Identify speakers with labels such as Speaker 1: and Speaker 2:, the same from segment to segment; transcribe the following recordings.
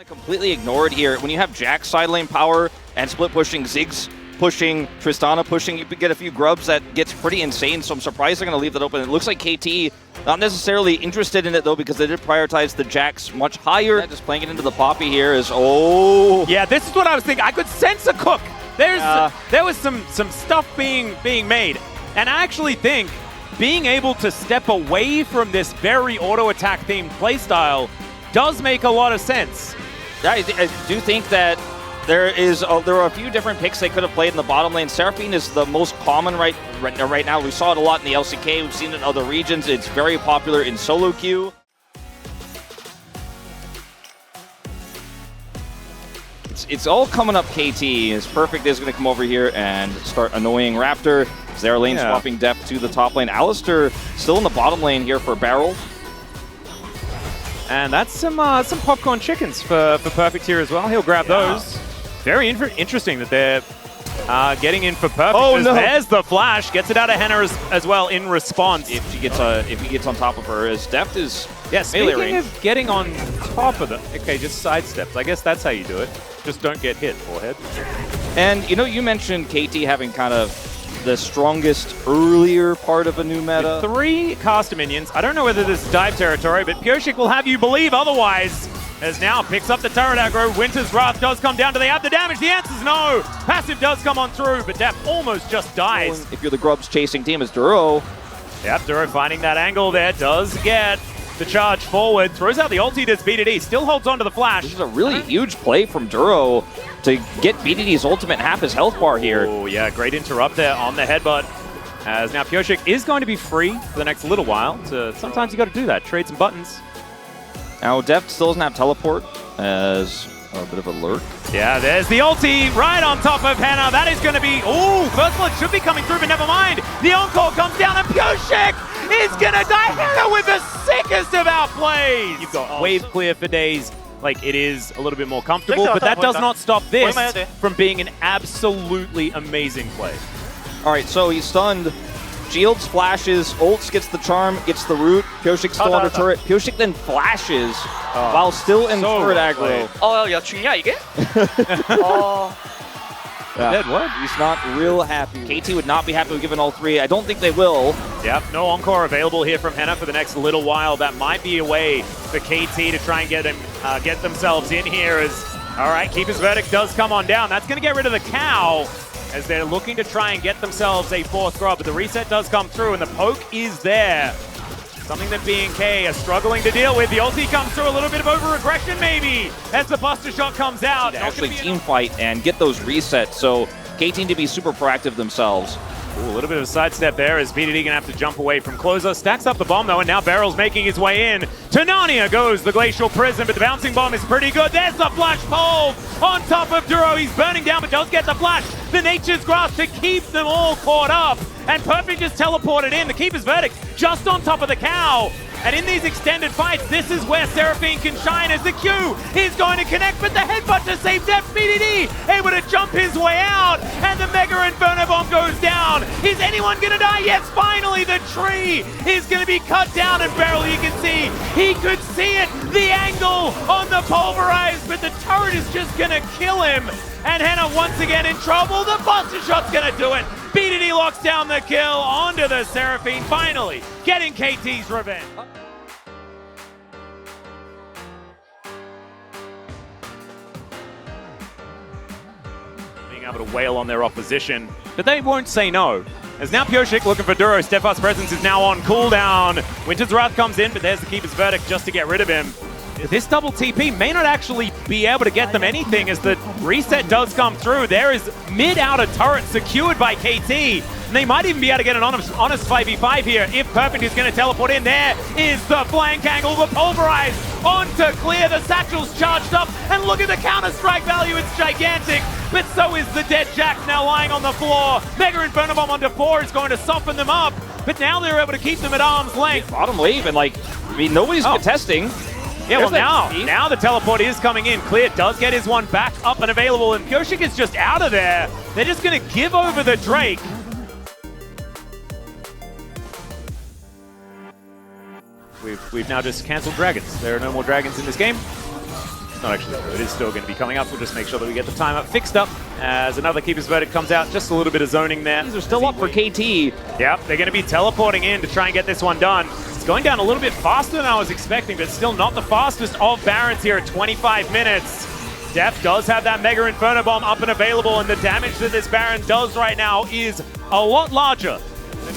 Speaker 1: Completely ignored here. When you have Jack's side lane power and split pushing, Ziggs pushing, Tristana pushing, you could get a few grubs that gets pretty insane, so I'm surprised they're going to leave that open. It looks like KT not necessarily interested in it, though, because they did prioritize the Jacks much higher. Yeah, just playing it into the Poppy here is, oh.
Speaker 2: Yeah, this is what I was thinking. I could sense a cook. There was some stuff being made. And I actually think being able to step away from this very auto-attack themed playstyle does make a lot of sense.
Speaker 1: I do think that there are a few different picks they could have played in the bottom lane. Seraphine is the most common right now. We saw it a lot in the LCK. We've seen it in other regions. It's very popular in solo queue. It's all coming up KT. As Perfect is going to come over here and start annoying Raptor. Their lane swapping Deft to the top lane. Alistair still in the bottom lane here for Barrel.
Speaker 2: And that's some popcorn chickens for Perfect here as well. He'll grab those. Very interesting that they're getting in for Perfect.
Speaker 1: Oh, no.
Speaker 2: There's the flash. Gets it out of Henna as well in response.
Speaker 1: If he gets on top of her, as Deft is
Speaker 2: speaking of getting on top of them. Okay, just sidesteps. I guess that's how you do it. Just don't get hit, forehead.
Speaker 1: And you mentioned KT having kind of the strongest earlier part of a new meta.
Speaker 2: With 3 caster minions. I don't know whether this is dive territory, but Pyosik will have you believe otherwise. As now picks up the turret aggro. Winter's Wrath does come down. Do they have the damage? The answer's no. Passive does come on through, but Deft almost just dies.
Speaker 1: If you're the Grubs chasing team, as Duro.
Speaker 2: Yep, Duro finding that angle there. Does get the charge forward. Throws out the ulti, does BDD. Still holds on to the flash.
Speaker 1: This is a really huge play from Duro to get BDD's ultimate half his health bar here.
Speaker 2: Oh, yeah, great interrupt there on the headbutt. As now Pyosik is going to be free for the next little while. So sometimes you got to do that, trade some buttons.
Speaker 1: Now Deft still doesn't have teleport as a bit of a lurk.
Speaker 2: Yeah, there's the ulti right on top of Henna. That is going to be, first blood should be coming through, but never mind. The encore comes down and Pyosik is going to die. Henna with the sickest of outplays. You've got wave clear for days. Like, it is a little bit more comfortable, but that does not stop this from being an absolutely amazing play.
Speaker 1: All right, so he's stunned. Shields, flashes, ults, gets the charm, gets the root. Pyosik still under turret. Pyosik then flashes while still in turret aggro.
Speaker 3: 야, 중이야, 이게?
Speaker 2: Dead what?
Speaker 1: He's not real happy. KT would not be happy with giving all 3. I don't think they will.
Speaker 2: Yep, no encore available here from Henna for the next little while. That might be a way for KT to try and get themselves in here. All right, Keeper's Verdict does come on down. That's going to get rid of the cow, as they're looking to try and get themselves a 4th grub, but the reset does come through, and the poke is there. Something that B&K are struggling to deal with. The ulti comes through, a little bit of over-aggression maybe, as the Buster Shot comes out.
Speaker 1: To actually team fight and get those resets, so KT need to be super proactive themselves.
Speaker 2: Ooh, a little bit of a sidestep there as BDD gonna have to jump away from Closer. Stacks up the bomb though, and now Barrel's making his way in. To Narnia goes the Glacial Prison, but the bouncing bomb is pretty good. There's the flash pole on top of Duro. He's burning down, but does get the flash. The Nature's Grasp to keep them all caught up. And Perfect just teleported in. The Keeper's Verdict just on top of the cow. And in these extended fights, this is where Seraphine can shine, as the Q is going to connect, but the headbutt to save Deft. BDD able to jump his way out, and the Mega Inferno Bomb goes down. Is anyone going to die? Yes, finally the tree is going to be cut down, and Barrel, you can see, he could see it, the angle on the Pulverize, but the turret is just going to kill him. And Henna once again in trouble. The Buster Shot's going to do it. BDD locks down the kill onto the Seraphine, finally getting KT's revenge. Being able to wail on their opposition, but they won't say no. As now Pyosik looking for Duro. Steadfast Presence is now on cooldown. Winter's Wrath comes in, but there's the Keeper's Verdict just to get rid of him. This double TP may not actually be able to get them anything, as the reset does come through. There is mid-outer turret secured by KT, and they might even be able to get an honest 5v5 here if Perfect is going to teleport in. There is the flank angle, the Pulverize on to clear. The satchel's charged up, and look at the counter-strike value. It's gigantic. but so is the dead Jax now lying on the floor. Mega Inferno Bomb onto 4 is going to soften them up, but now they're able to keep them at arm's length.
Speaker 1: Bottom wave, and like, I mean, nobody's contesting.
Speaker 2: Yeah, well now the teleport is coming in. Clear does get his one back up and available, and Pyosik is just out of there. They're just going to give over the Drake. We've now just cancelled dragons. There are no more dragons in this game. Not actually true. It is still going to be coming up. We'll just make sure that we get the time up fixed up as another Keeper's Verdict comes out. Just a little bit of zoning there.
Speaker 1: These are still up for KT.
Speaker 2: Yep, they're going to be teleporting in to try and get this one done. It's going down a little bit faster than I was expecting, but still not the fastest of Barons here at 25 minutes. Deft does have that Mega Inferno Bomb up and available, and the damage that this Baron does right now is a lot larger.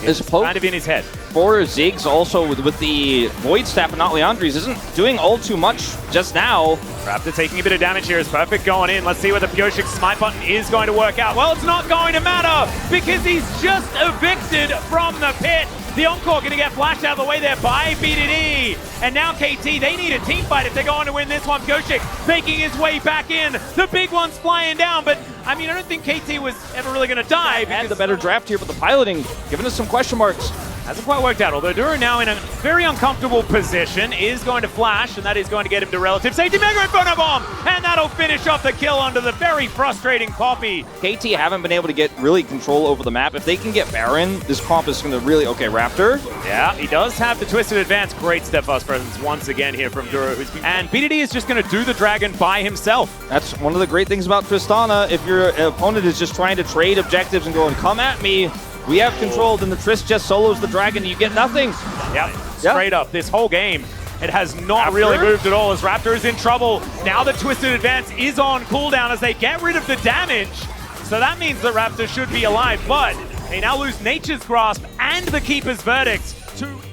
Speaker 2: It's kind of in his head.
Speaker 1: For Ziggs also with the Void Staff and not Leandri's isn't doing all too much just now.
Speaker 2: Raptor taking a bit of damage here is perfect going in. Let's see whether Pyosik smite button is going to work out. Well, it's not going to matter because he's just evicted from the pit. The Encore going to get flashed out of the way there by BDD. And now KT, they need a team fight if they're going to win this one. Pyosik making his way back in. The big one's flying down, but I mean, I don't think KT was ever really going to die.
Speaker 1: Had the better draft here, but the piloting giving us some question marks.
Speaker 2: Hasn't quite worked out, although Duro now in a very uncomfortable position is going to flash, and that is going to get him to relative safety. Mega Inferno Bomb, and that'll finish off the kill onto the very frustrating Poppy.
Speaker 1: KT haven't been able to get really control over the map. If they can get Baron, this comp is going to really... Okay, Raptor.
Speaker 2: Yeah, he does have the Twisted Advance. Great steadfast presence once again here from Duro. And BDD is just going to do the Dragon by himself.
Speaker 1: That's one of the great things about Tristana. If your opponent is just trying to trade objectives and going, come at me, we have control, then the Trist just solos the Dragon, you get nothing.
Speaker 2: Yep, straight up. This whole game, it has not really moved at all as Raptor is in trouble. Now the Twisted Advance is on cooldown as they get rid of the damage. So that means that Raptor should be alive, but they now lose Nature's Grasp and the Keeper's Verdict.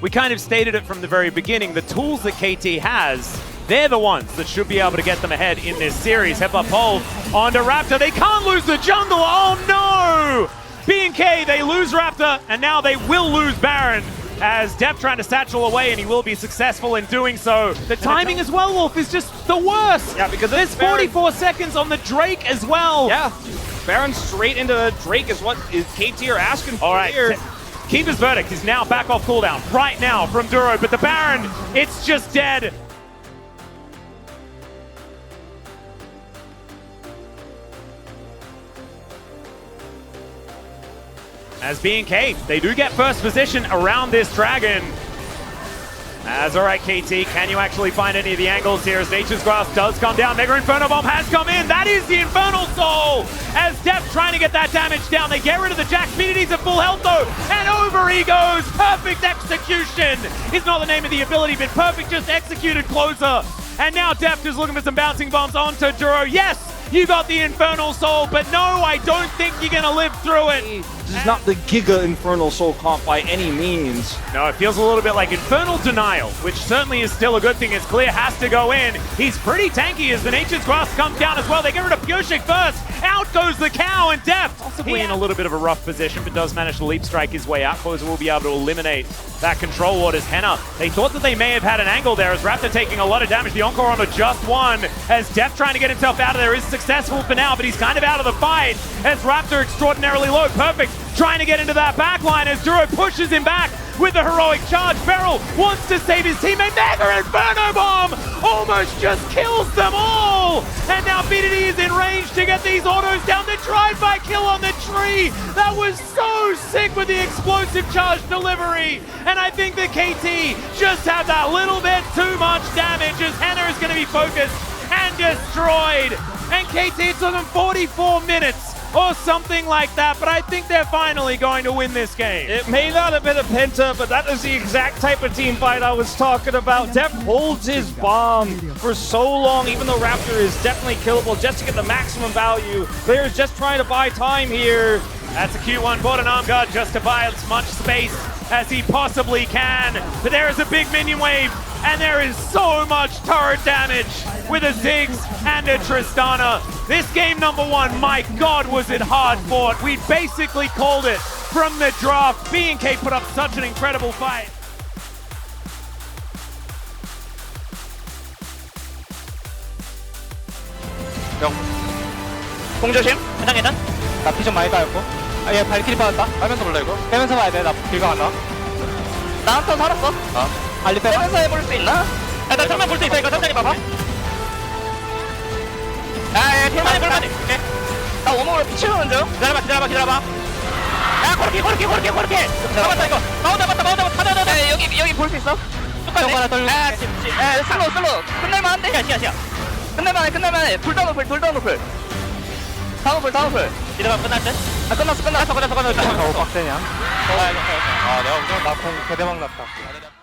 Speaker 2: We kind of stated it from the very beginning, the tools that KT has, they're the ones that should be able to get them ahead in this series. Hepa Pole onto Raptor, they can't lose the jungle, oh no! B&K, they lose Raptor, and now they will lose Baron as Deft trying to satchel away, and he will be successful in doing so. The timing as well, Wolf, is just the worst.
Speaker 1: Yeah, because
Speaker 2: there's 44 seconds on the Drake as well.
Speaker 1: Yeah, Baron straight into Drake is what KT are asking for.
Speaker 2: All right,
Speaker 1: here.
Speaker 2: Keeper's Verdict is now back off cooldown right now from Duro, but the Baron, it's just dead. As B&K, they do get first position around this Dragon. As all right, KT, can you actually find any of the angles here as Nature's Grasp does come down? Mega Inferno Bomb has come in. That is the Infernal Soul. As Deft trying to get that damage down. They get rid of the Jax. BDD's at full health though. And over he goes. Perfect execution. Is not the name of the ability, but perfect just executed closer. And now Deft is looking for some bouncing bombs onto Duro. Yes, you got the Infernal Soul, but no, I don't think you're going to live through it.
Speaker 1: This is not the Giga Infernal Soul comp by any means.
Speaker 2: No, it feels a little bit like Infernal Denial, which certainly is still a good thing as Clear has to go in. He's pretty tanky as the Nature's Grasp comes down as well. They get rid of Pyosik first. Out goes the Cow and Deft. Possibly in a little bit of a rough position, but does manage to leap strike his way out. Closer will be able to eliminate that control ward as Henna. They thought that they may have had an angle there as Raptor taking a lot of damage. The Encore on just one as Deft trying to get himself out of there is successful for now, but he's kind of out of the fight as Raptor extraordinarily low. Perfect. Trying to get into that back line as Duro pushes him back with a heroic charge. Beryl wants to save his teammate. Mega Inferno Bomb almost just kills them all. And now BDD is in range to get these autos down. The drive-by kill on the tree. That was so sick with the explosive charge delivery. And I think that KT just had that little bit too much damage as Henna is going to be focused and destroyed. And KT took them 44 minutes. Or something like that, but I think they're finally going to win this game.
Speaker 1: It may not have been a Penta, but that is the exact type of team fight I was talking about. Deft holds his bomb for so long, even though Raptor is definitely killable just to get the maximum value. Players just trying to buy time here.
Speaker 2: That's a Q1 bought an arm guard just to buy as much space as he possibly can. But there is a big minion wave, and there is so much turret damage with a Ziggs and a Tristana. This game number one, my God, was it hard fought. We basically called it from the draft. B&K put up such an incredible fight.
Speaker 1: No.
Speaker 3: 공 조심.
Speaker 4: 괜찮.
Speaker 3: 나 피 좀 많이 따였고. 아, 얘 발키리 빠졌다.
Speaker 5: 빨면서 볼래 이거?
Speaker 3: 빼면서 봐야 돼. 나 길가 안 나와.
Speaker 4: 나 한 턴 살았어.
Speaker 3: 빨리 빼.
Speaker 4: 빼면서 해볼 수 있나? 야, 나 정면 볼 수 있어. 이거 천천히 봐봐. 야, 볼만해, 볼만해. 나 오목으로 피 채우는 중. 기다려봐. 야, 고르키. 잡았다, 이거. 마운드. 여기 볼 수 있어?
Speaker 3: 형 하나 떨려.
Speaker 4: 슬로우. 끝낼만한데? 시야. 끝낼만해. 불다운 오플. 다운 오플. 이러면 끝날 듯? 아, 끝났어.
Speaker 3: 빡세냐? 아, 내가 그냥 나공 개대박 났다.